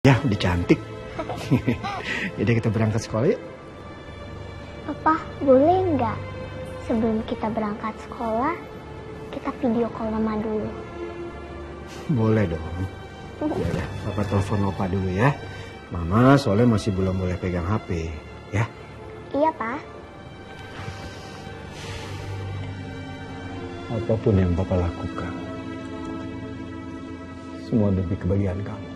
Ya, udah cantik. Jadi kita berangkat sekolah yuk. Papa, boleh nggak sebelum kita berangkat sekolah, kita video call Mama dulu? Boleh dong. Ya udah, Papa telepon Opa dulu ya. Mama soalnya masih belum boleh pegang HP, ya? Iya, Pak. Apapun yang Papa lakukan, semua demi kebahagiaan kamu.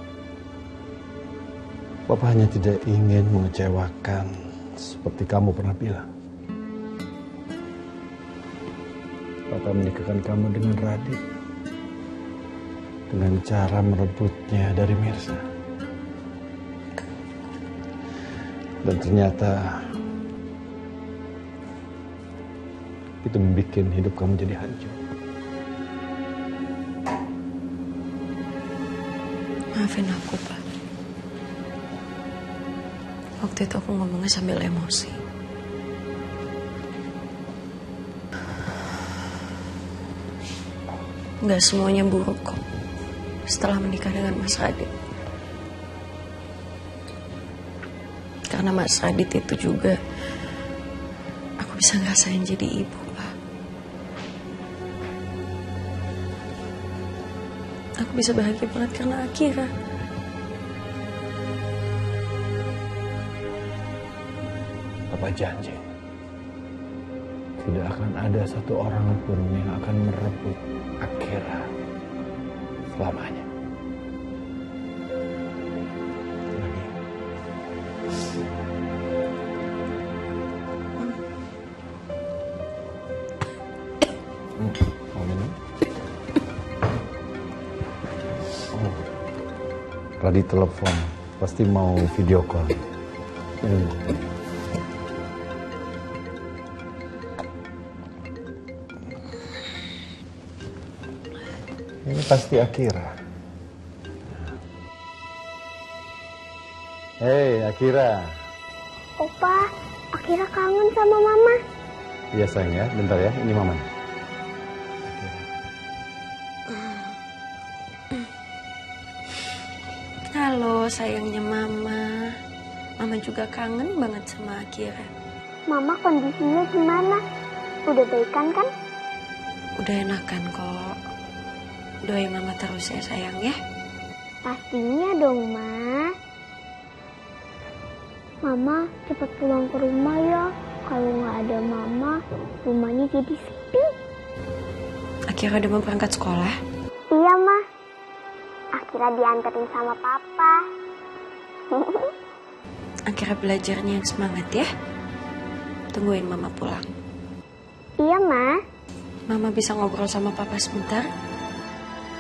Papa hanya tidak ingin mengecewakan seperti kamu pernah bilang. Papa menikahkan kamu dengan Radit dengan cara merebutnya dari Mirza. Dan ternyata itu membuat hidup kamu jadi hancur. Maafin aku, Pak. Waktu itu aku ngomongnya sambil emosi. Gak semuanya buruk kok setelah menikah dengan Mas Radit. Karena Mas Radit itu juga aku bisa ngerasain jadi ibu, Pak. Aku bisa bahagia banget karena Akira. Papa janji tidak akan ada satu orang pun yang akan merebut Akira selamanya. Lagi. Mau minum? Oh, Radit telepon, pasti mau video call. Ini pasti Akira. Hei, Akira. Opa, Akira kangen sama Mama. Iya sayang ya, bentar ya, ini Mama. Halo sayangnya Mama. Mama juga kangen banget sama Akira. Mama kondisinya gimana? Udah baikan kan? Udah enakan kok. Doain Mama terus ya sayang ya. Pastinya dong, Ma. Mama cepat pulang ke rumah ya. Kalau nggak ada Mama, rumahnya jadi sepi. Akira udah mau berangkat sekolah? Iya, Ma. Akira dianterin sama Papa. Akira belajarnya yang semangat ya. Tungguin Mama pulang. Iya, Ma. Mama bisa ngobrol sama Papa sebentar?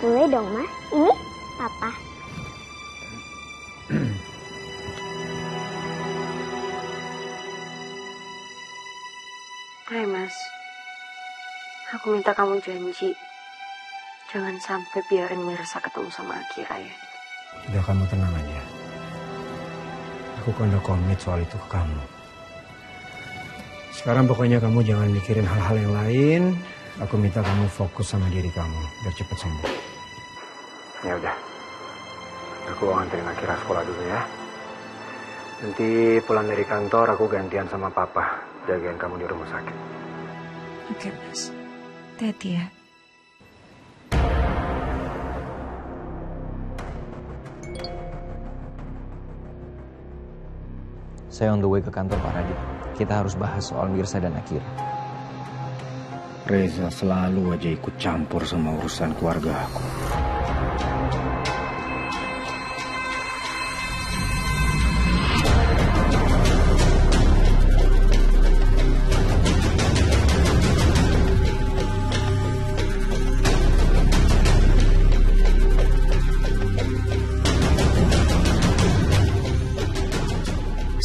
Boleh dong, Ma. Ini Papa. Hai Mas. Aku minta kamu janji. Jangan sampai biarin Mirza ketemu sama Akira ya. Udah, kamu tenang aja. Aku kan udah komit soal itu ke kamu. Sekarang pokoknya kamu jangan mikirin hal-hal yang lain. Aku minta kamu fokus sama diri kamu biar cepat sembuh. Ya udah. Aku nganterin Akira sekolah dulu ya. Nanti pulang dari kantor aku gantian sama Papa jagain kamu di rumah sakit. Oke Mas. Hati-hati ya. Saya on the way ke kantor Pak Radit. Kita harus bahas soal Mirza dan Akira. Reza selalu aja ikut campur sama urusan keluarga aku.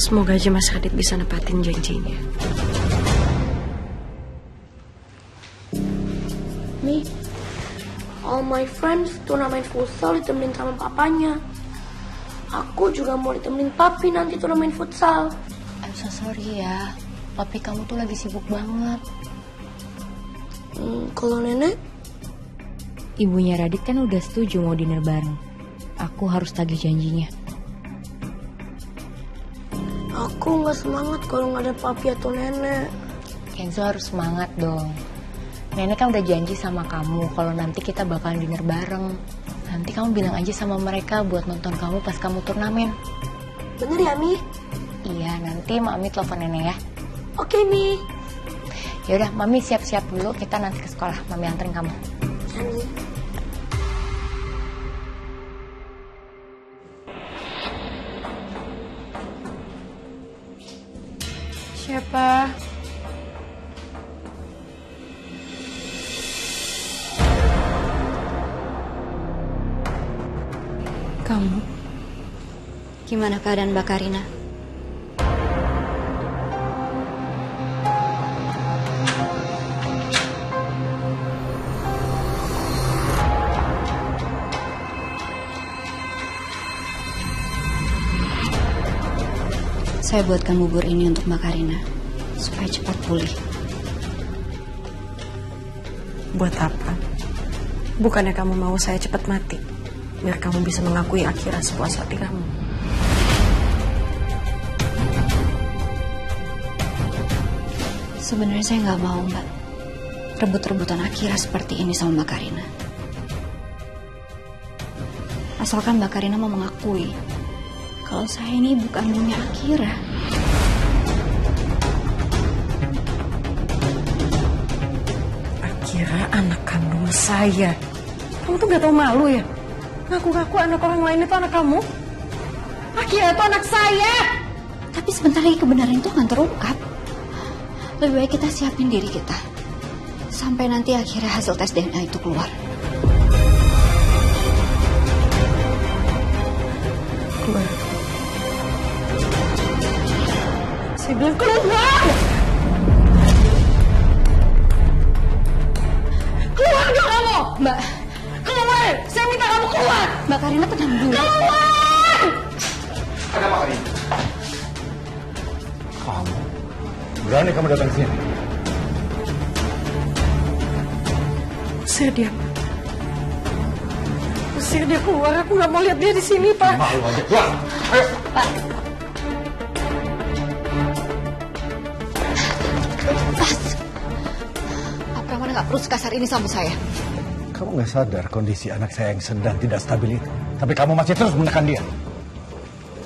Semoga aja Mas Radit bisa nepatin janjinya. Nih, all my friends turnamen futsal ditemenin sama papanya. Aku juga mau ditemenin papi nanti turnamen futsal. I'm so sorry ya, papi kamu tuh lagi sibuk banget. Kalau nenek? Ibunya Radit kan udah setuju mau dinner bareng. Aku harus tagih janjinya. Aku nggak semangat kalau nggak ada papi atau nenek. Kenzo harus semangat dong. Nenek kan udah janji sama kamu kalau nanti kita bakalan dinner bareng. Nanti kamu bilang aja sama mereka buat nonton kamu pas kamu turnamen. Bener ya, Mi? Iya, nanti Mami telepon nenek ya. Oke, Mi. Yaudah, Mami siap-siap dulu. Kita nanti ke sekolah. Mami anterin kamu. Ya, Mi. Siapa? Kamu? Gimana keadaan Mbak Karina? Saya buatkan bubur ini untuk Mbak Karina, supaya cepat pulih. Buat apa? Bukannya kamu mau saya cepat mati, biar kamu bisa mengakui Akira sepuas hati kamu. Sebenarnya saya nggak mau, Mbak, rebut-rebutan Akira seperti ini sama Mbak Karina. Asalkan Mbak Karina mau mengakui kalau saya ini bukan kandungnya Akira. Akira anak kandung saya. Kamu tuh gak tahu malu ya? Ngaku-ngaku anak orang lain itu anak kamu? Akira itu anak saya! Tapi sebentar lagi kebenaran itu akan terungkap. Lebih baik kita siapin diri kita sampai nanti akhirnya hasil tes DNA itu keluar. Keluar. Saya bilang keluar! Keluar dong kamu! Mbak, Keluar! Saya minta kamu keluar! Mbak Karina tenang dulu. Keluar! Ada apa ini? Kamu? Berani kamu datang ke sini? Usir dia. Usir dia keluar. Aku nggak mau lihat dia di sini, Pak. Malu aja. Keluar! Ayo! Pak. Pak Pramana nggak perlu sekasar ini sama saya. Kamu nggak sadar kondisi anak saya yang sedang tidak stabil itu. Tapi kamu masih terus menekan dia.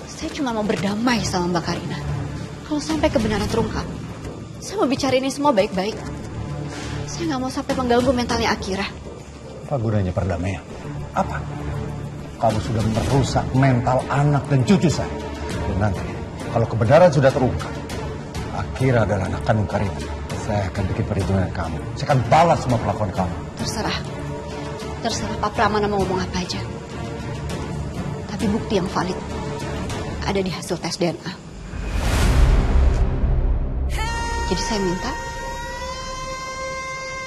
Saya cuma mau berdamai sama Mbak Karina. Kalau sampai kebenaran terungkap, saya mau bicara ini semua baik-baik. Saya nggak mau sampai mengganggu mentalnya Akira. Apa gunanya perdamaian? Apa? Kamu sudah merusak mental anak dan cucu saya. Dan nanti, kalau kebenaran sudah terungkap, Akira adalah anak kandung Karina. Saya akan bikin perhitungan kamu. Saya akan balas semua perlakuan kamu. Terserah. Terserah Pak Pramana mau ngomong apa aja. Tapi bukti yang valid ada di hasil tes DNA. Jadi saya minta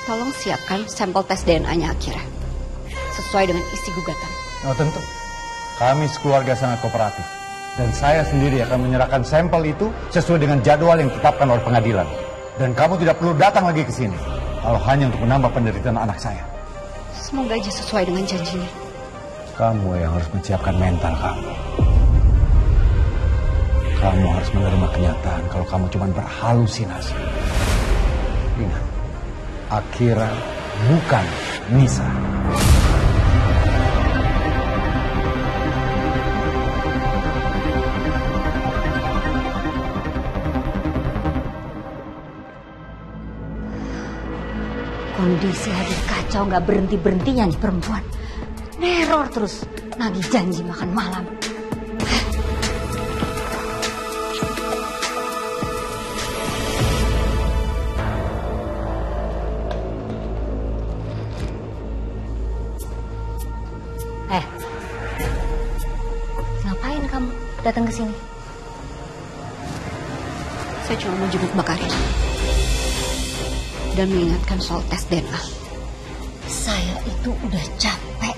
tolong siapkan sampel tes DNA-nya Akira sesuai dengan isi gugatan. Oh tentu. Kami sekeluarga sangat kooperatif. Dan saya sendiri akan menyerahkan sampel itu sesuai dengan jadwal yang ditetapkan oleh pengadilan. Dan kamu tidak perlu datang lagi ke sini. Kalau hanya untuk menambah penderitaan anak saya. Semoga aja sesuai dengan janjinya. Kamu yang harus menyiapkan mental kamu. Kamu harus menerima kenyataan kalau kamu cuma berhalusinasi. Ingat, Akira bukan Nisa. Kondisi lagi kacau, nggak berhenti-berhentinya nih perempuan. Neror terus, nagih janji makan malam. Ngapain kamu datang ke sini? Saya cuma mau jemput Mbak Karina dan mengingatkan soal tes DNA. Saya itu udah capek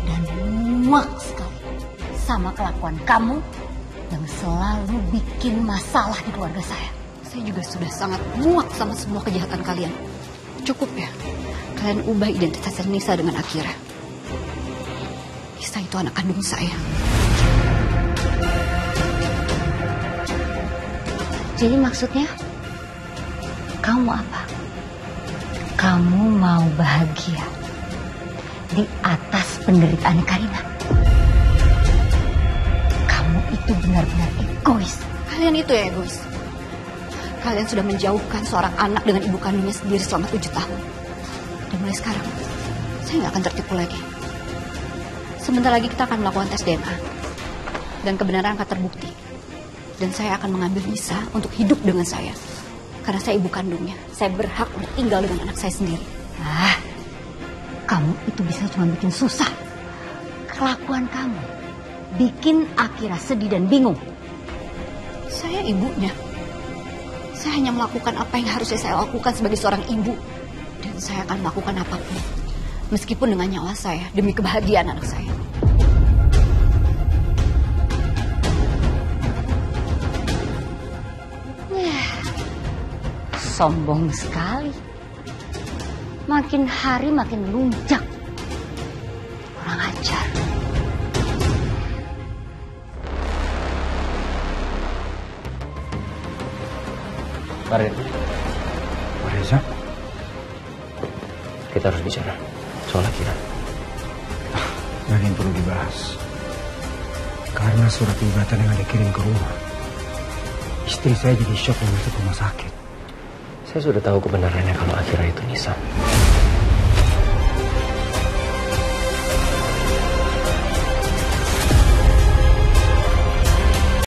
dan muak sekali sama kelakuan kamu yang selalu bikin masalah di keluarga saya. Saya juga sudah sangat muak sama semua kejahatan kalian. Cukup ya, kalian ubah identitas Nisa dengan Akira. Nisa itu anak kandung saya. Jadi maksudnya, kamu apa? Kamu mau bahagia di atas penderitaan Karina? Kamu itu benar-benar egois. Kalian itu ya egois. Kalian sudah menjauhkan seorang anak dengan ibu kandungnya sendiri selama 7 tahun. Dan mulai sekarang, saya nggak akan tertipu lagi. Sebentar lagi kita akan melakukan tes DNA. Dan kebenaran akan terbukti. Dan saya akan mengambil Nisa untuk hidup dengan saya. Karena saya ibu kandungnya. Saya berhak tinggal dengan anak saya sendiri. Kamu itu bisa cuma bikin susah. Kelakuan kamu bikin Akira sedih dan bingung. Saya ibunya. Saya hanya melakukan apa yang harusnya saya lakukan sebagai seorang ibu. Dan saya akan melakukan apapun. Meskipun dengan nyawa saya, demi kebahagiaan anak saya. Sombong sekali. Makin hari makin lunjak. Kurang ajar. Karin, Pak Reza, kita harus bicara soal Akira. nggak ada yang perlu dibahas. Karena surat gugatan yang ada kirim ke rumah, istri saya jadi shock dan masuk rumah sakit. Saya sudah tahu kebenarannya kalau Akira itu Nisa.